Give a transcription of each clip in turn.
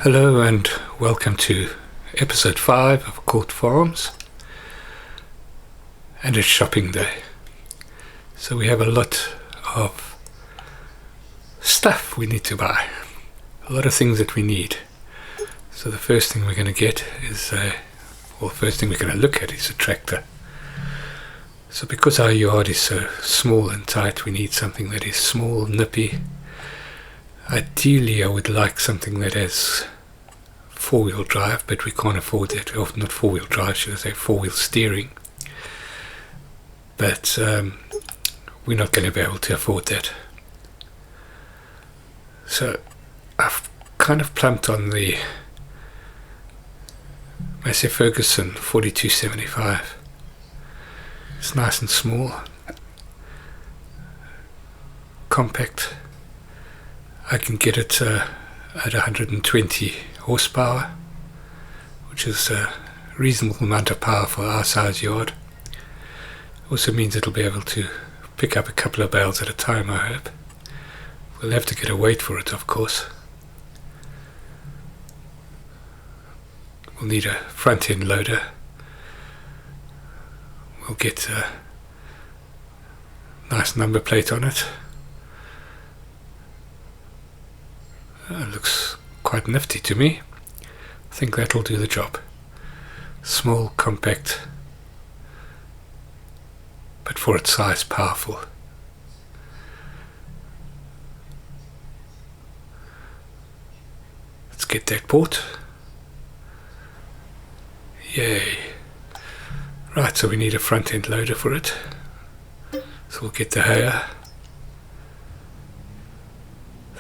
Hello and welcome to episode 5 of Court Forums, and it's shopping day. So we have a lot of stuff we need to buy, a lot of things that we need. So the first thing we're going to get is, the first thing we're going to look at is a tractor. So because our yard is so small and tight, we need something that is small, nippy. Ideally I would like something that has four-wheel drive, but we can't afford that. Or not four-wheel drive, should I say four-wheel steering. But we're not going to be able to afford that. So I've kind of plumped on the Massey Ferguson 4275. It's nice and small, compact. I can get it at 120 horsepower, which is a reasonable amount of power for our size yard. Also means it'll be able to pick up a couple of bales at a time, I hope. We'll have to get a weight for it, of course. We'll need a front end loader. We'll get a nice number plate on it. Looks quite nifty to me. I think that'll do the job. Small, compact, but for its size, powerful. Let's get that bought. Yay. Right, so we need a front end loader for it. So we'll get the Haya.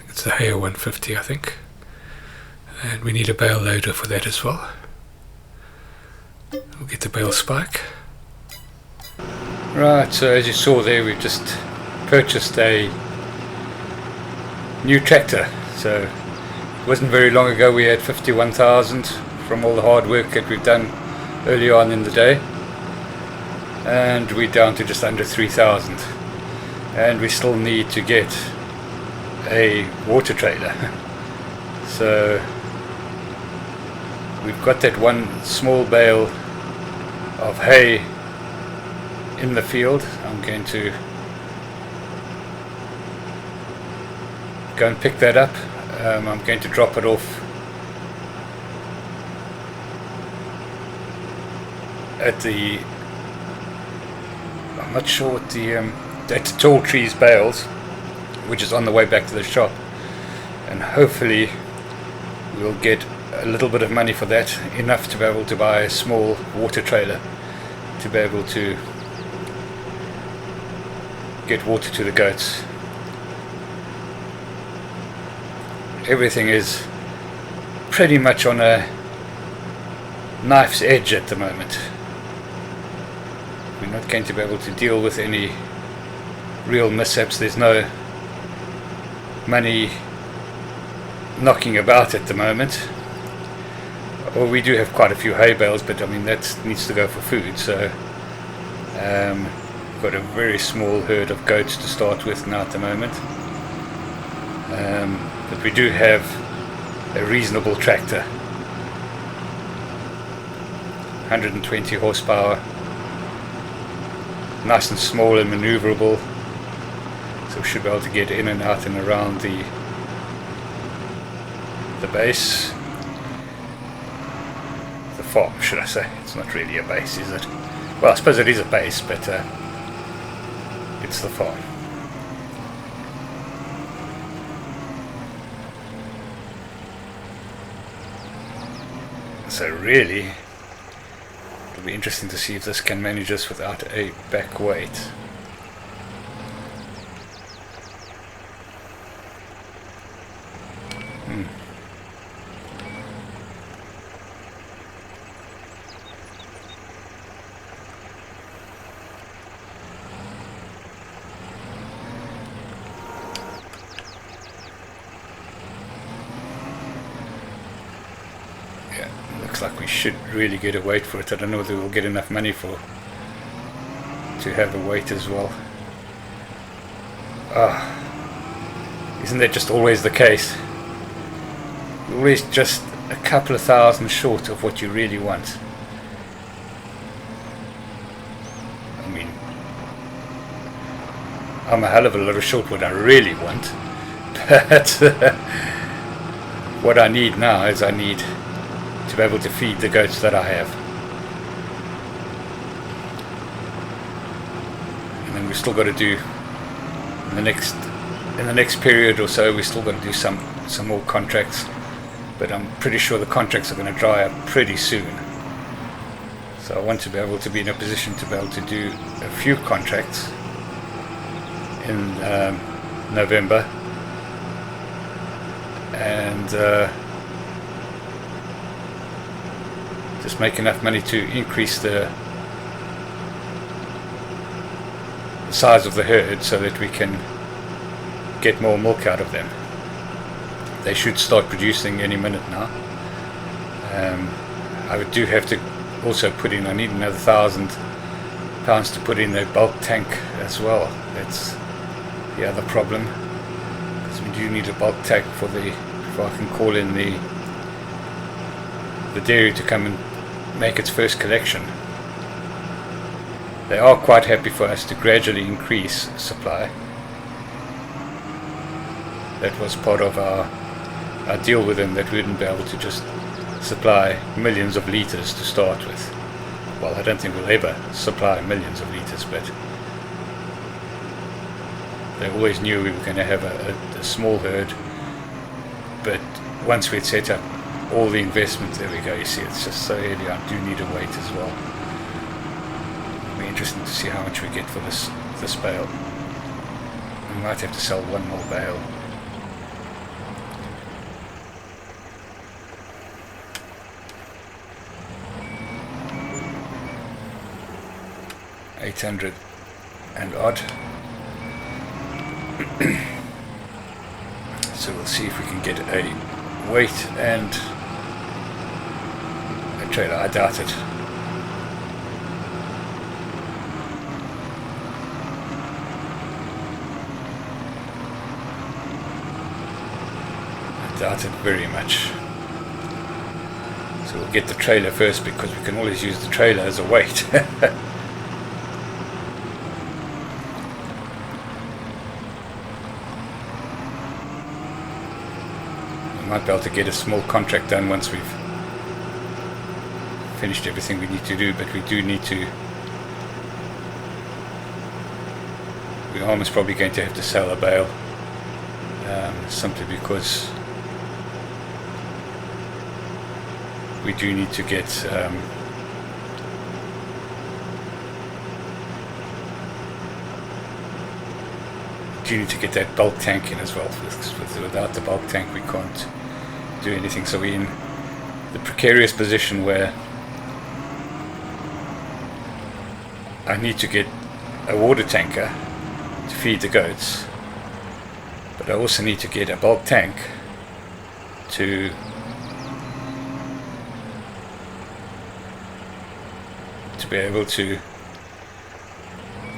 It's the Haya 150, I think. And we need a bale loader for that as well. We'll get the bale spike. Right, so as you saw there, we've just purchased a new tractor. So it wasn't very long ago we had 51,000 from all the hard work that we've done early on in the day. And we're down to just under 3,000. And we still need to get a water trailer. So we've got that one small bale of hay in the field. I'm going to go and pick that up. I'm going to drop it off at the, I'm not sure what the at the Tall Trees Bales, which is on the way back to the shop, and hopefully we'll get a little bit of money for that, enough to be able to buy a small water trailer to be able to get water to the goats. Everything is pretty much on a knife's edge at the moment. We're not going to be able to deal with any real mishaps. There's no money knocking about at the moment. Well, we do have quite a few hay bales, but I mean that needs to go for food, so we've got a very small herd of goats to start with now at the moment. But we do have a reasonable tractor, 120 horsepower, nice and small and maneuverable, so we should be able to get in and out and around the base, the farm, should I say. It's not really a base, is it? Well, I suppose it is a base, but it's the farm. So really, it'll be interesting to see if this can manage this without a back weight. Looks like we should really get a weight for it. I don't know whether we'll get enough money to have a weight as well. Isn't that just always the case? We always just a couple of thousand short of what you really want. I mean, I'm a hell of a lot of short what I really want, but what I need now is I need to be able to feed the goats that I have. And then we've still got to do in the next period or so, we've still got to do some more contracts, but I'm pretty sure the contracts are going to dry up pretty soon. So I want to be able to be in a position to be able to do a few contracts in November, and just make enough money to increase the size of the herd so that we can get more milk out of them. They should start producing any minute now. I do have to also put in, I need another £1,000 to put in a bulk tank as well. That's the other problem, because we do need a bulk tank before I can call in the dairy to come and make its first collection. They are quite happy for us to gradually increase supply. That was part of our deal with them, that we wouldn't be able to just supply millions of litres to start with. Well, I don't think we'll ever supply millions of litres, but they always knew we were going to have a small herd. But once we'd set up all the investment, there we go, you see, it's just so early. I do need a weight as well. It'll be interesting to see how much we get for this bale. We might have to sell one more bale. $800 and odd. So we'll see if we can get a weight and a trailer. I doubt it. I doubt it very much. So we'll get the trailer first, because we can always use the trailer as a weight. Might be able to get a small contract done once we've finished everything we need to do, but we do need to. We are almost probably going to have to sell a bale, simply because we do need to get that bulk tank in as well. Without the bulk tank we can't do anything. So we're in the precarious position where I need to get a water tanker to feed the goats, but I also need to get a bulk tank to be able to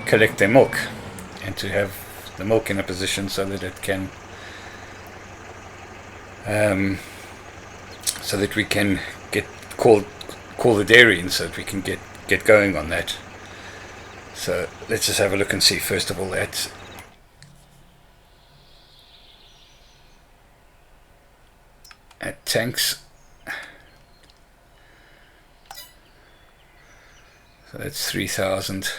collect their milk and to have the milk in a position so that it can so that we can call the dairy in, so that we can get going on that. So let's just have a look and see first of all that at tanks. So that's 3,000.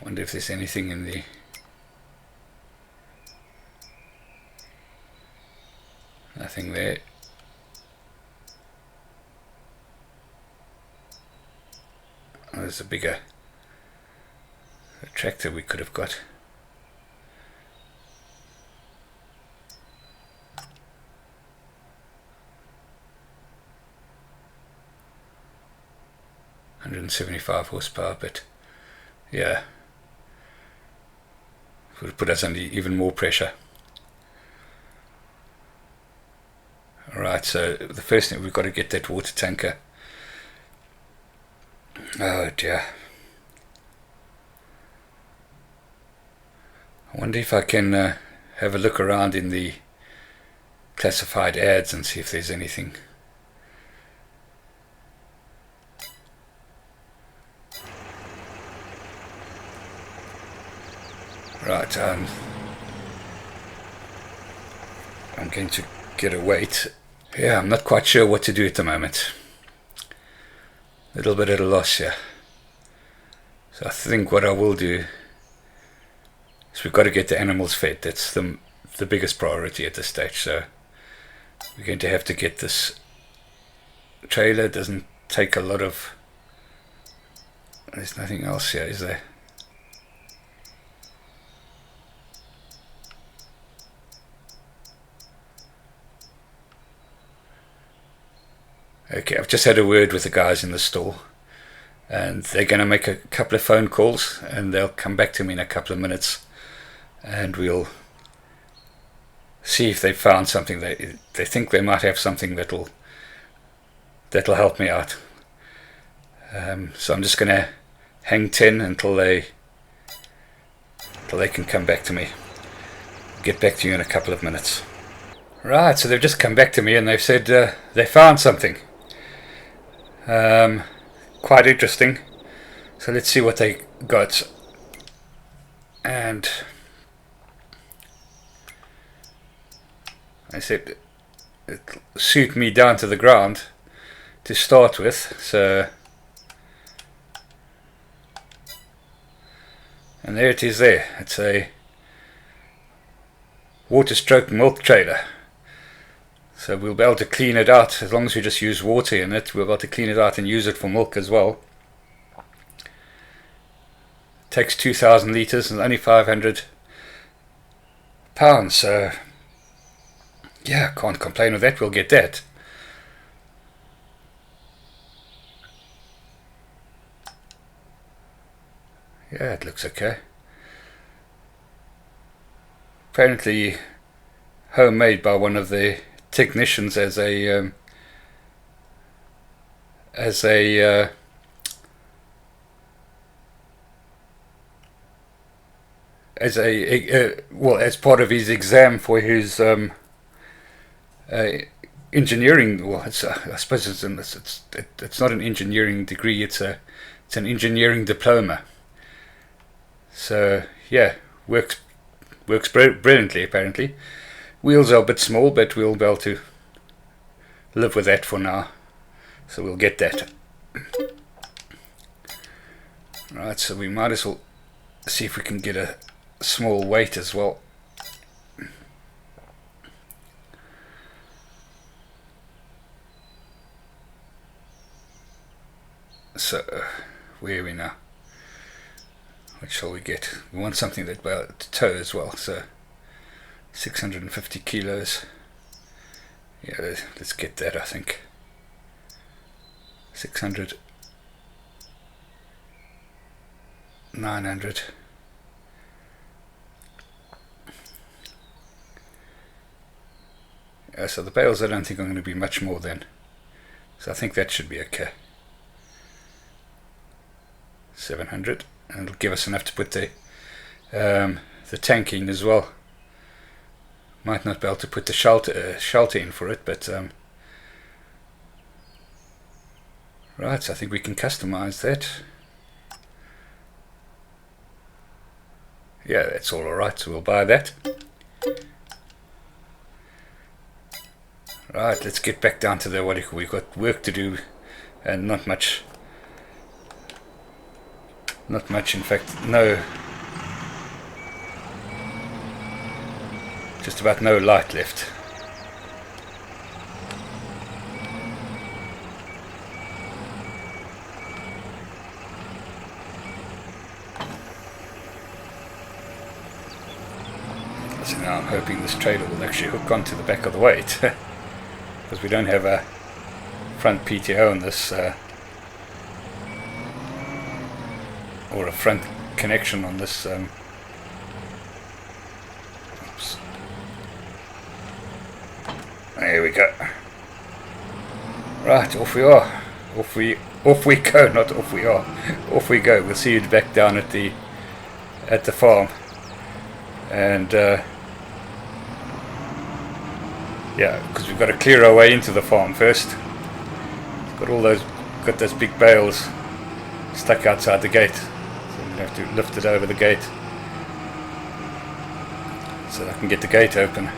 I wonder if there's anything in the nothing there. Oh, there's a bigger tractor we could have got. £175 horsepower, but yeah, it would put us under even more pressure. Alright, so the first thing, we've got to get that water tanker. Oh dear. I wonder if I can have a look around in the classified ads and see if there's anything. Right, I'm going to get a weight. Yeah, I'm not quite sure what to do at the moment. A little bit at a loss here. So I think what I will do is we've got to get the animals fed. That's the biggest priority at this stage. So we're going to have to get this trailer. It doesn't take a lot of... There's nothing else here, is there? Okay, I've just had a word with the guys in the store, and they're going to make a couple of phone calls, and they'll come back to me in a couple of minutes, and we'll see if they found something. They think they might have something that'll help me out. So I'm just going to hang 10 until they can come back to me. Get back to you in a couple of minutes. Right, so they've just come back to me and they've said they found something. Quite interesting. So let's see what they got. And I said it'll suit me down to the ground to start with. So, and there it is there. It's a water stroke milk trailer. So we'll be able to clean it out as long as we just use water in it. We'll be able to clean it out and use it for milk as well. It takes 2,000 litres and only 500 pounds. So yeah, can't complain with that. We'll get that. Yeah, it looks okay. Apparently homemade by one of the technicians as a well, as part of his exam for his engineering. Well, it's I suppose it's not an engineering degree. It's an engineering diploma. So yeah, works brilliantly apparently. Wheels are a bit small, but we'll be able to live with that for now. So we'll get that. Right, so we might as well see if we can get a small weight as well. So, where are we now? What shall we get? We want something that will to tow as well, so 650 kilos. Yeah, let's get that, I think. 600, 900. Yeah, so the bales I don't think are going to be much more then. So I think that should be okay. 700, and it'll give us enough to put the tank in as well. Might not be able to put the shelter in for it, but right, so I think we can customize that. Yeah, that's all alright, so we'll buy that. Right, let's get back down to we've got work to do, and not much, in fact, no, just about no light left. So now I'm hoping this trailer will actually hook onto the back of the weight, because we don't have a front PTO on this, or a front connection on this. Oops. There we go. Right, off we are. Off we go. Not off we are. Off we go. We'll see you back down at the farm, and Yeah, because we've got to clear our way into the farm first. Got those big bales stuck outside the gate, so I'm going to have to lift it over the gate so that I can get the gate open.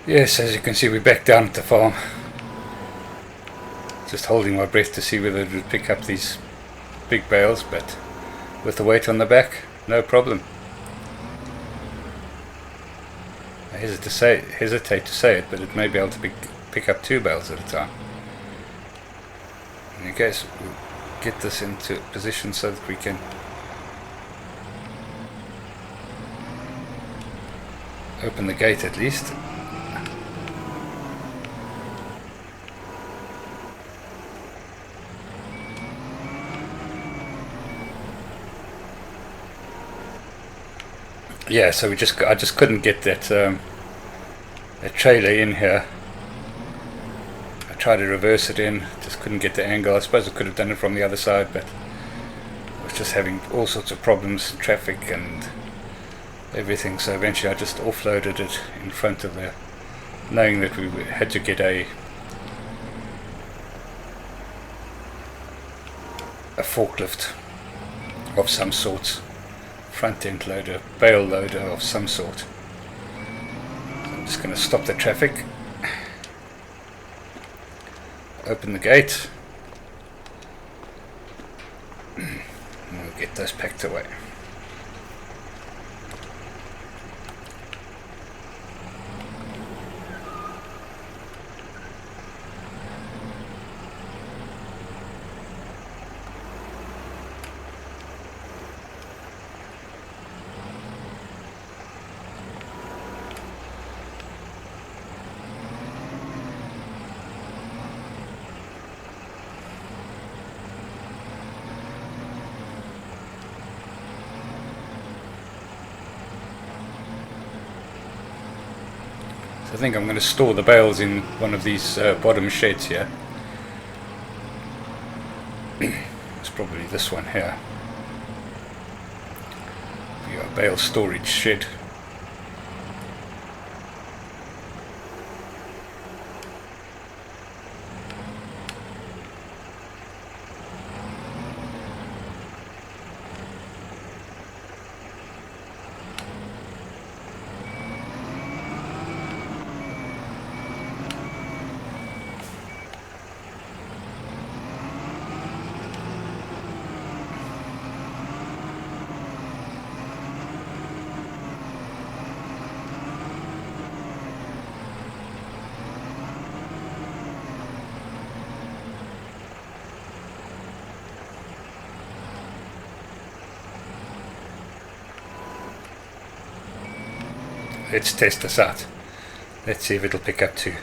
Yes, as you can see, we're back down at the farm. Just holding my breath to see whether it would pick up these big bales, but with the weight on the back, no problem. I hesitate to say it, but it may be able to pick up 2 bales at a time. In case we'll get this into position so that we can open the gate at least. Yeah, so I just couldn't get that trailer in here. I tried to reverse it in, just couldn't get the angle. I suppose I could have done it from the other side, but I was just having all sorts of problems, traffic and everything. So eventually I just offloaded it in front of there, knowing that we had to get a forklift of some sort. Front end loader, bale loader of some sort. So I'm just going to stop the traffic, open the gate, and we'll get those packed away. I think I'm going to store the bales in one of these bottom sheds here. It's probably this one here. Be our bale storage shed. Let's test this out. Let's see if it'll pick up too.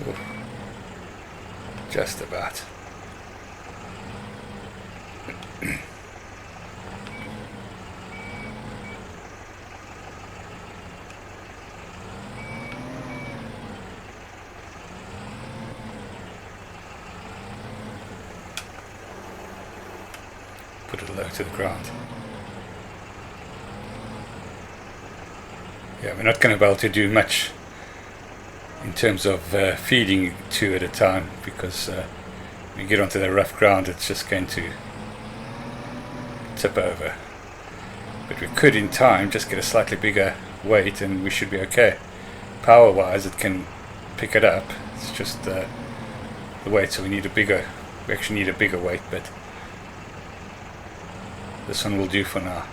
Ooh. Just about. put it low to the ground. Yeah, we're not going to be able to do much in terms of feeding two at a time, because when you get onto the rough ground it's just going to tip over. But we could in time just get a slightly bigger weight and we should be okay. Power wise it can pick it up, it's just the weight, so we actually need a bigger weight, but this one will do for now.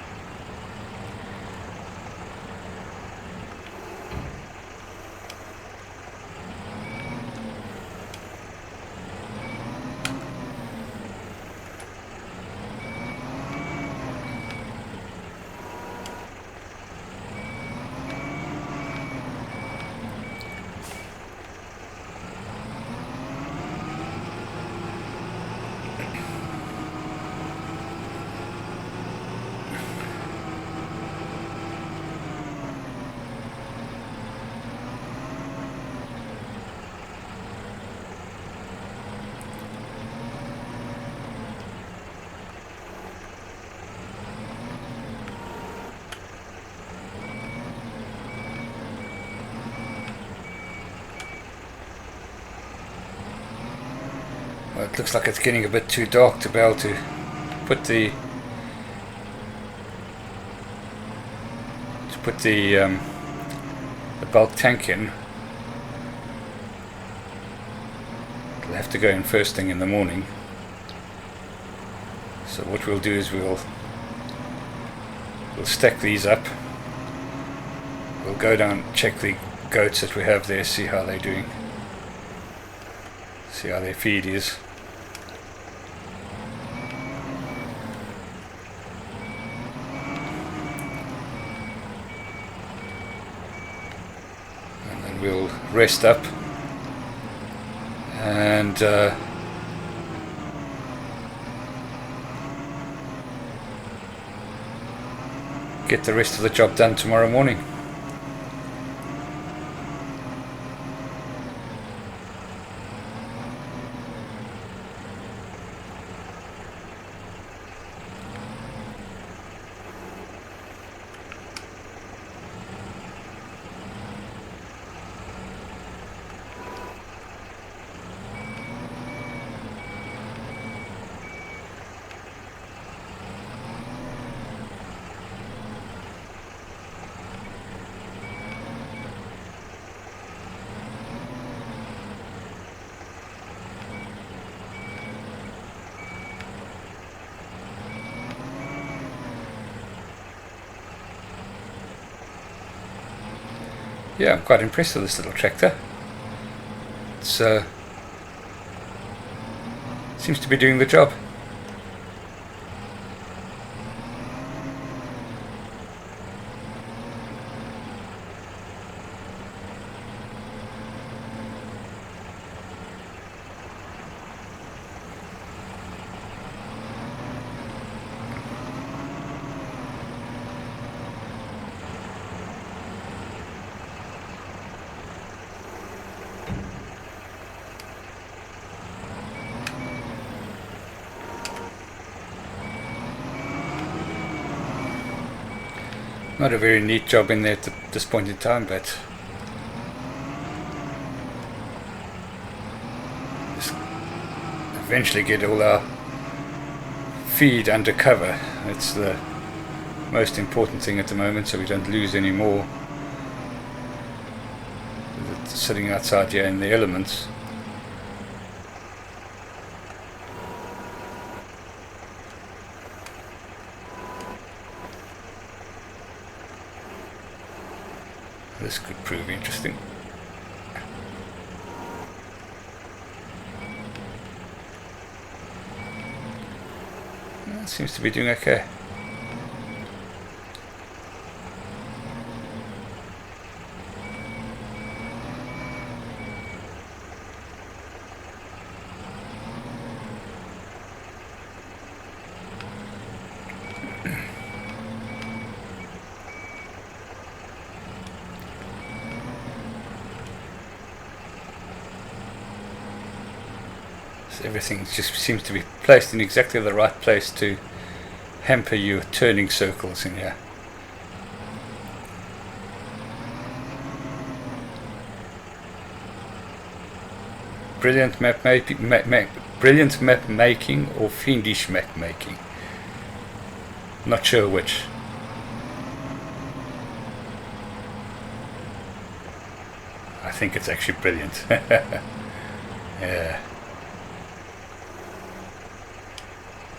Well, it looks like it's getting a bit too dark to be able to put the bulk tank in. It'll have to go in first thing in the morning. So what we'll do is we'll stack these up. We'll go down, check the goats that we have there, see how they're doing, see how their feed is. And then we'll rest up and get the rest of the job done tomorrow morning. Yeah, I'm quite impressed with this little tractor. It's seems to be doing the job. Not a very neat job in there at this point in time, but just eventually get all our feed under cover. It's the most important thing at the moment, so we don't lose any more sitting outside here in the elements. This could prove interesting. That seems to be doing okay. Everything just seems to be placed in exactly the right place to hamper you turning circles in here. Brilliant map making or fiendish map making. Not sure which. I think it's actually brilliant. Yeah.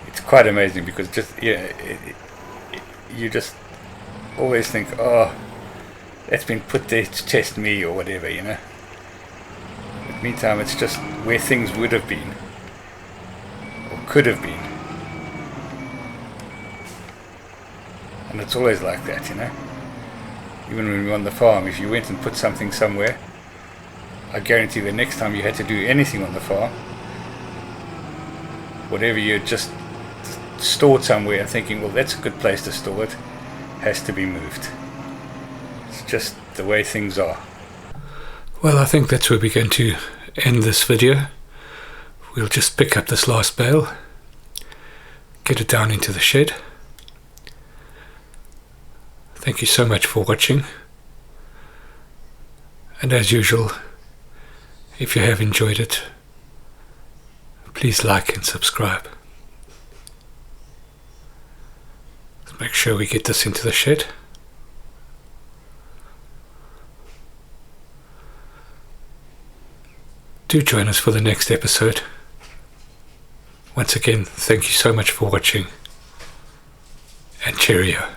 It's quite amazing because you just always think, oh, that's been put there to test me or whatever, you know. But meantime, it's just where things would have been or could have been. And it's always like that, you know. Even when we were on the farm, if you went and put something somewhere, I guarantee the next time you had to do anything on the farm, whatever you just stored somewhere and thinking, well, that's a good place to store it, has to be moved. It's just the way things are. Well, I think that's where we're going to end this video. We'll just pick up this last bale, get it down into the shed. Thank you so much for watching. And as usual, if you have enjoyed it, please like and subscribe. Let's make sure we get this into the shed. Do join us for the next episode. Once again, thank you so much for watching, and cheerio.